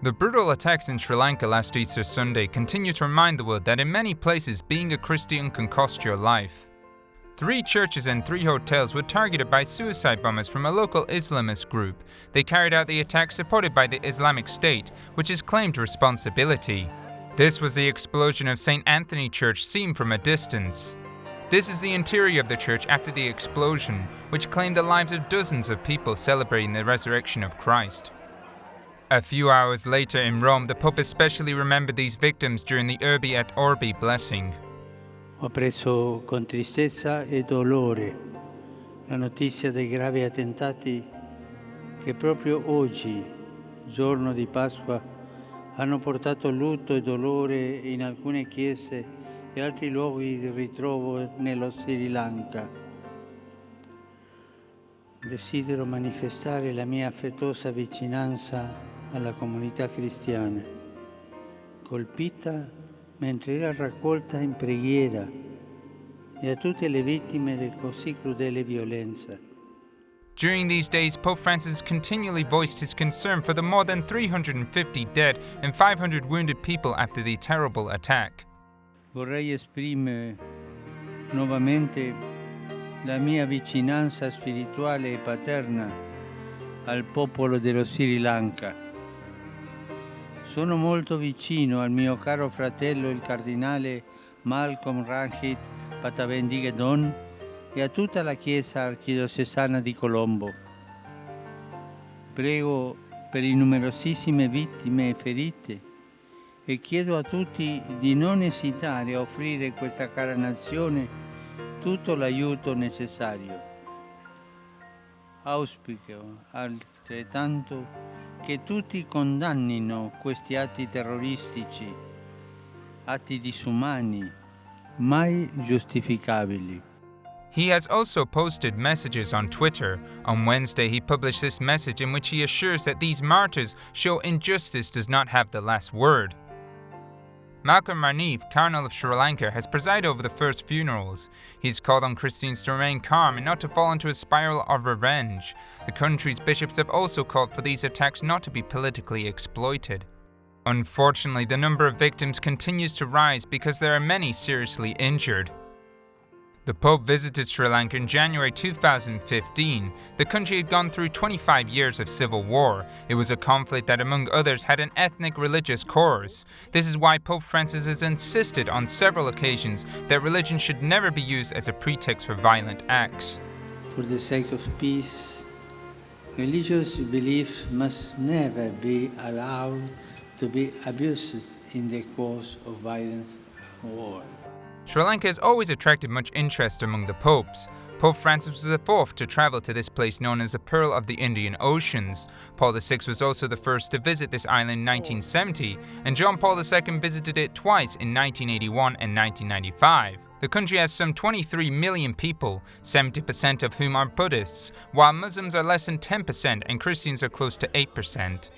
The brutal attacks in Sri Lanka last Easter Sunday continue to remind the world that in many places being a Christian can cost your life. 3 churches and 3 hotels were targeted by suicide bombers from a local Islamist group. They carried out the attack supported by the Islamic State, which has claimed responsibility. This was the explosion of St. Anthony Church seen from a distance. This is the interior of the church after the explosion, which claimed the lives of dozens of people celebrating the resurrection of Christ. A few hours later in Rome, the Pope especially remembered these victims during the Urbi et Orbi blessing. Ho preso con tristezza e dolore la notizia dei gravi attentati che proprio oggi, giorno di Pasqua, hanno portato lutto e dolore in alcune chiese e altri luoghi di ritrovo nello Sri Lanka. Desidero manifestare la mia affettuosa vicinanza alla comunità cristiana, colpita mentre era raccolta in preghiera, e a tutte le vittime di così crudele violenza. During these days, Pope Francis continually voiced his concern for the more than 350 dead and 500 wounded people after the terrible attack. Vorrei esprimere nuovamente la mia vicinanza spirituale e paterna al popolo dello Sri Lanka. Sono molto vicino al mio caro fratello il cardinale Malcolm Ranjit Patabendighedon e a tutta la Chiesa archidiocesana di Colombo. Prego per le numerosissime vittime e ferite e chiedo a tutti di non esitare a offrire a questa cara nazione tutto l'aiuto necessario. Auspico altrettanto che tutti condannino questi atti terroristici, atti disumani, mai giustificabili. He has also posted messages on Twitter. On Wednesday, he published this message in which he assures that these martyrs show injustice does not have the last word. Malcolm Marneef, Cardinal of Sri Lanka, has presided over the first funerals. He's called on Christians to remain calm and not to fall into a spiral of revenge. The country's bishops have also called for these attacks not to be politically exploited. Unfortunately, the number of victims continues to rise because there are many seriously injured. The Pope visited Sri Lanka in January 2015. The country had gone through 25 years of civil war. It was a conflict that, among others, had an ethnic-religious cause. This is why Pope Francis has insisted on several occasions that religion should never be used as a pretext for violent acts. For the sake of peace, religious belief must never be allowed to be abused in the cause of violence or war. Sri Lanka has always attracted much interest among the popes. Pope Francis was the 4th to travel to this place known as the Pearl of the Indian Oceans. Paul VI was also the first to visit this island in 1970, and John Paul II visited it twice in 1981 and 1995. The country has some 23 million people, 70% of whom are Buddhists, while Muslims are less than 10% and Christians are close to 8%.